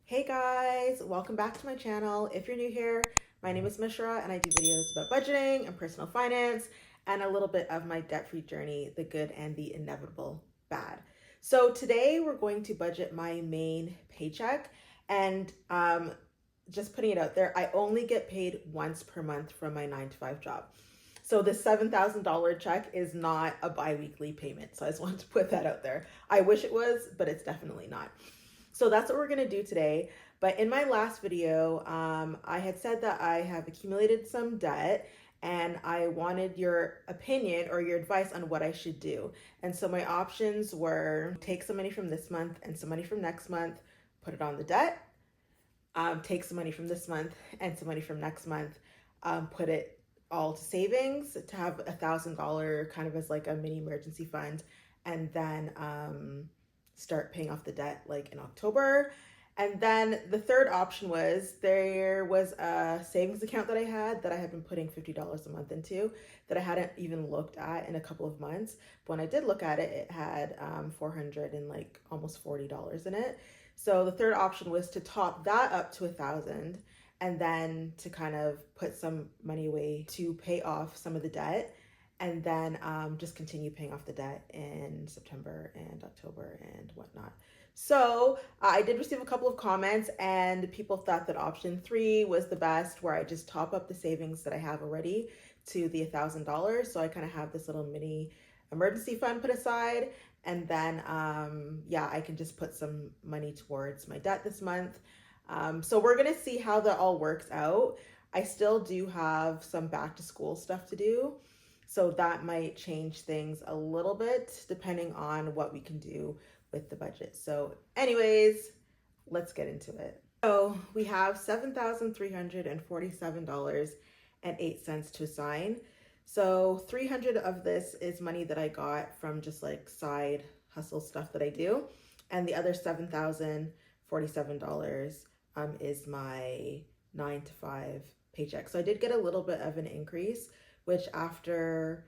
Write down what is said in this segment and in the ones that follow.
Hey guys, welcome back to my channel. If you're new here, my name is Mishra and I do videos about budgeting and personal finance and a little bit of my debt-free journey, the good and the inevitable bad. So today we're going to budget my main paycheck and just putting it out there, I only get paid once per month from my 9 to 5 job. So the $7,000 check is not a bi-weekly payment. So I just wanted to put that out there. I wish it was, but it's definitely not. So that's what we're gonna do today. But in my last video, I had said that I have accumulated some debt and I wanted your opinion or your advice on what I should do. And so my options were take some money from this month and some money from next month, put it on the debt, take some money from this month and some money from next month, put it all to savings to have $1,000 kind of as like a mini emergency fund, and then start paying off the debt like in October. And then the third option was there was a savings account that I had been putting $50 a month into that I hadn't even looked at in a couple of months. But when I did look at it, it had 400 and like almost $40 in it. So the third option was to top that up to 1,000 and then to kind of put some money away to pay off some of the debt and then just continue paying off the debt in September and October and whatnot. So I did receive a couple of comments and people thought that option 3 was the best, where I just top up the savings that I have already to the $1,000. So I kind of have this little mini emergency fund put aside, and then yeah, I can just put some money towards my debt this month. So we're gonna see how that all works out. I still do have some back to school stuff to do, so that might change things a little bit depending on what we can do with the budget. So anyways, let's get into it. So we have $7,347.08 to assign. So 300 of this is money that I got from just like side hustle stuff that I do. And the other $7,047 is my 9 to 5 paycheck. So I did get a little bit of an increase, which after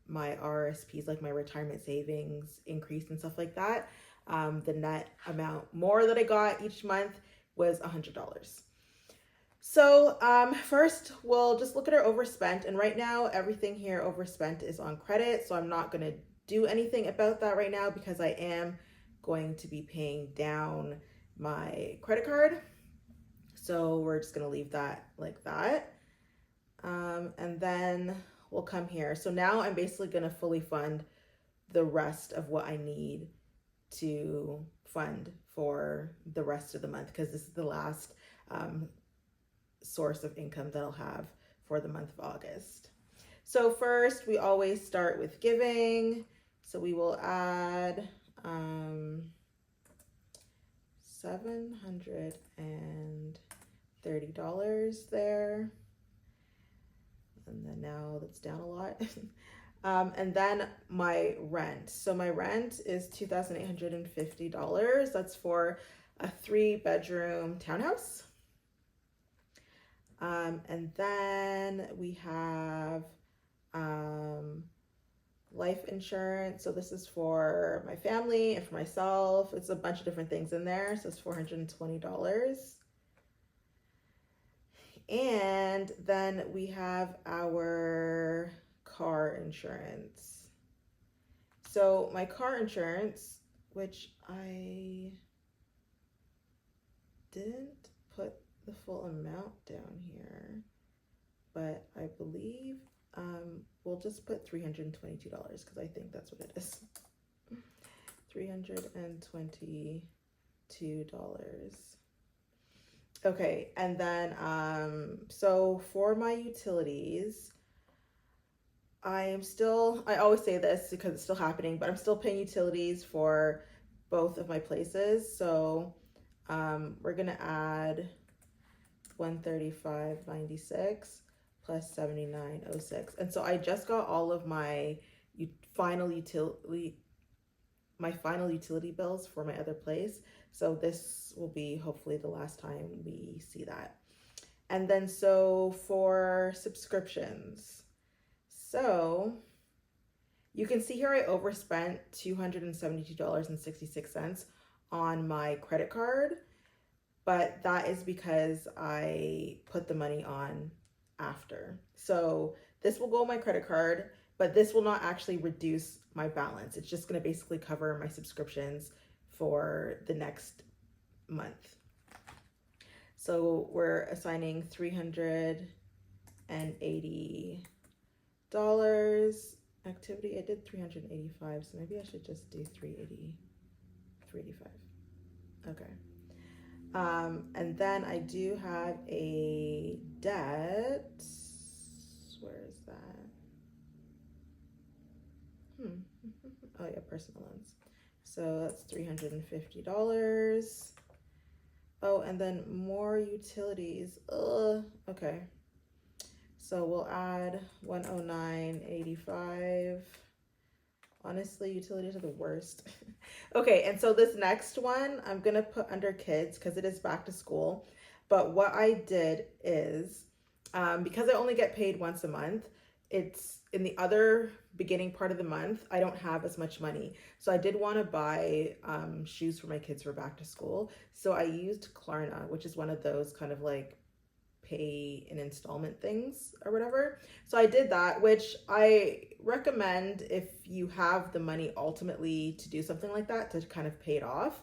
my RSPs, like my retirement savings increased and stuff like that, the net amount more that I got each month was $100. So first we'll just look at our overspent, and right now everything here overspent is on credit, so I'm not going to do anything about that right now because I am going to be paying down my credit card. So we're just going to leave that like that. And then we'll come here. So now I'm basically going to fully fund the rest of what I need to fund for the rest of the month, because this is the last source of income that I'll have for the month of August. So first, we always start with giving. So we will add $730 there. And then now that's down a lot. And then my rent. So my rent is $2,850. That's for a 3-bedroom townhouse. And then we have life insurance. So this is for my family and for myself. It's a bunch of different things in there. So it's $420. And then we have our car insurance. So my car insurance, which I didn't put the full amount down here, but I believe we'll just put $322 because I think that's what it is. $322. Okay, and then so for my utilities, I always say this because it's still happening, but I'm still paying utilities for both of my places. So we're gonna add $135.96 plus $79.06. And so I just got all of my final utility bills for my other place. So this will be hopefully the last time we see that. And then so for subscriptions, so you can see here I overspent $272.66 on my credit card. but that is because I put the money on after. So this will go on my credit card, but this will not actually reduce my balance. It's just going to basically cover my subscriptions for the next month. So we're assigning $380. Activity, I did 385, so maybe I should just do 385. Okay. And then I do have a debt. Where is that? Oh yeah, personal loans. So that's $350. Oh, and then more utilities. Okay. So we'll add 109.85. Honestly, utilities are the worst. Okay, and so this next one I'm gonna put under kids because it is back to school. But what I did is, because I only get paid once a month, it's in the other beginning part of the month, I don't have as much money. So I did want to buy shoes for my kids for back to school. So I used Klarna, which is one of those kind of like pay in installment things or whatever. So I did that, which I recommend if you have the money ultimately to do something like that, to kind of pay it off.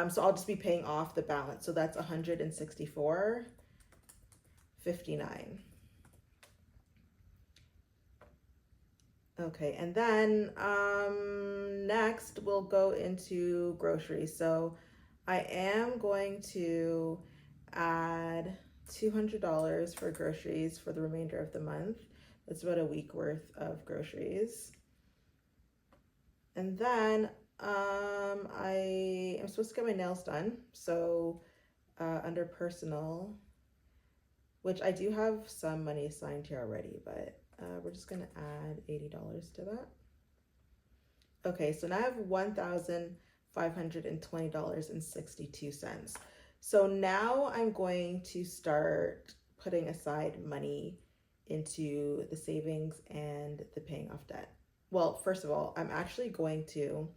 So I'll just be paying off the balance. So that's $164.59. Okay, and then next we'll go into groceries. So I am going to add $200 for groceries for the remainder of the month. That's about a week worth of groceries. And then I am supposed to get my nails done. So under personal, which I do have some money assigned here already, but we're just gonna add $80 to that. Okay, so now I have $1,520.62. So now I'm going to start putting aside money into the savings and the paying off debt. Well, first of all, I'm actually going to,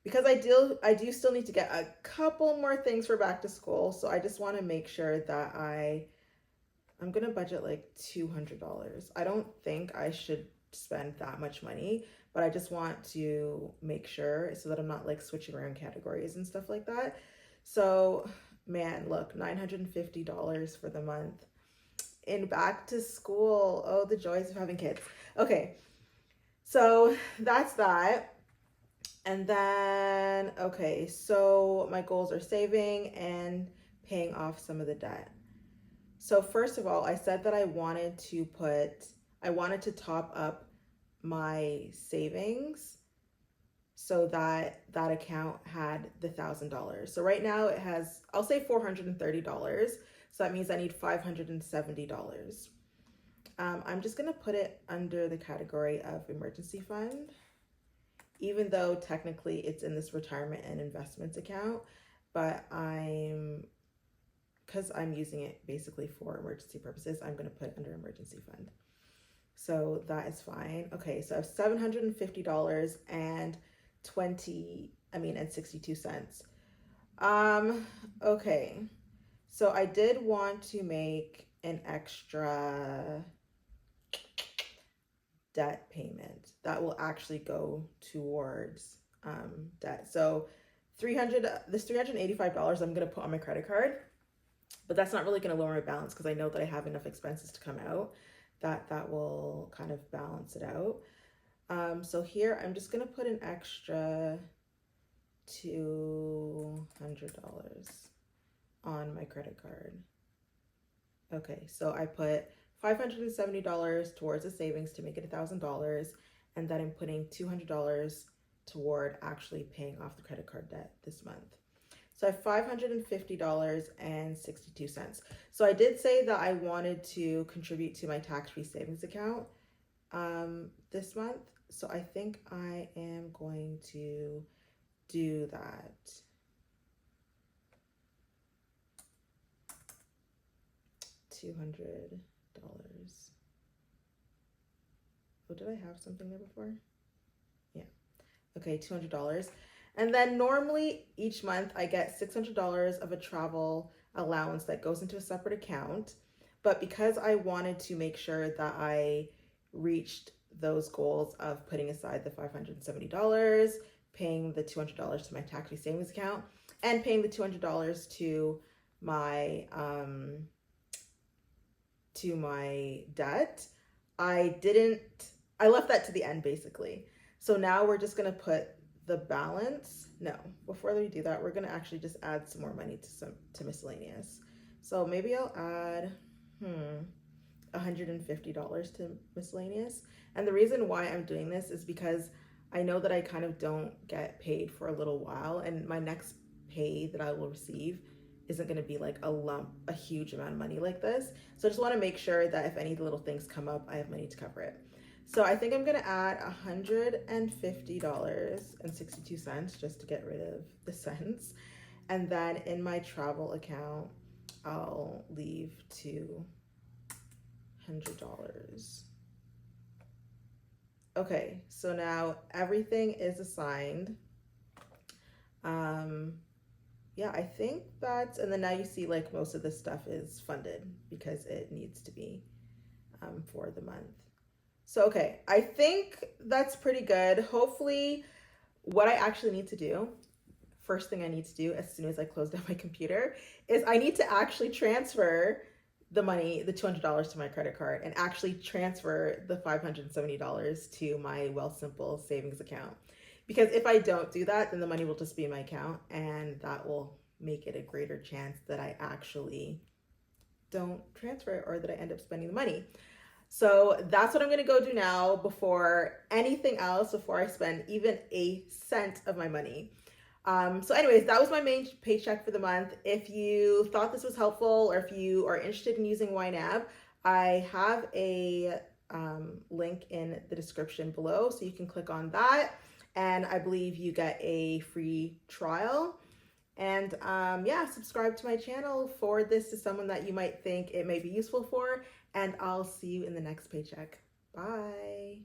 because I do still need to get a couple more things for back to school. So I just want to make sure that I'm gonna budget like $200. I don't think I should spend that much money, but I just want to make sure so that I'm not like switching around categories and stuff like that. So man, look, $950 for the month in back to school. Oh, the joys of having kids. Okay, so that's that. And then, okay, so my goals are saving and paying off some of the debt. So first of all, I said that I wanted to top up my savings so that that account had the $1,000. So right now it has, I'll say $430. So that means I need $570. I'm just gonna put it under the category of emergency fund, even though technically it's in this retirement and investments account, but because I'm using it basically for emergency purposes, I'm going to put it under emergency fund. So that is fine. Okay, so I have $750 and 62 cents. Okay. So I did want to make an extra debt payment that will actually go towards debt. So this $385 I'm going to put on my credit card. But that's not really going to lower my balance because I know that I have enough expenses to come out that will kind of balance it out. So here I'm just going to put an extra $200 on my credit card. Okay, so I put $570 towards the savings to make it $1,000, and then I'm putting $200 toward actually paying off the credit card debt this month. So I have $550.62. So I did say that I wanted to contribute to my tax-free savings account this month. So I think I am going to do that. $200. Oh, did I have something there before? Yeah. Okay, $200. And then normally each month I get $600 of a travel allowance that goes into a separate account. But because I wanted to make sure that I reached those goals of putting aside the $570, paying the $200 to my tax-free savings account, and paying the $200 my to my debt, I didn't I left that to the end basically. So now we're just gonna put the balance. No, before we do that, we're gonna actually just add some more money to miscellaneous. So maybe I'll add $150 to miscellaneous. And the reason why I'm doing this is because I know that I kind of don't get paid for a little while, and my next pay that I will receive isn't going to be like a huge amount of money like this. So I just want to make sure that if any little things come up, I have money to cover it. So I think I'm going to add $150.62 just to get rid of the cents. And then in my travel account, I'll leave $200. Okay, so now everything is assigned. Yeah, I think that's, and then now you see like most of this stuff is funded because it needs to be for the month. So, okay, I think that's pretty good. Hopefully what I actually need to do, first thing I need to do as soon as I close down my computer, is I need to actually transfer the money, the $200 to my credit card, and actually transfer the $570 to my Wealthsimple savings account. Because if I don't do that, then the money will just be in my account, and that will make it a greater chance that I actually don't transfer it or that I end up spending the money. So that's what I'm going to go do now before anything else, before I spend even a cent of my money. So anyways, that was my main paycheck for the month. If you thought this was helpful, or if you are interested in using YNAB, I have a link in the description below, so you can click on that. And I believe you get a free trial. And yeah, subscribe to my channel, forward this to someone that you might think it may be useful for, and I'll see you in the next paycheck. Bye.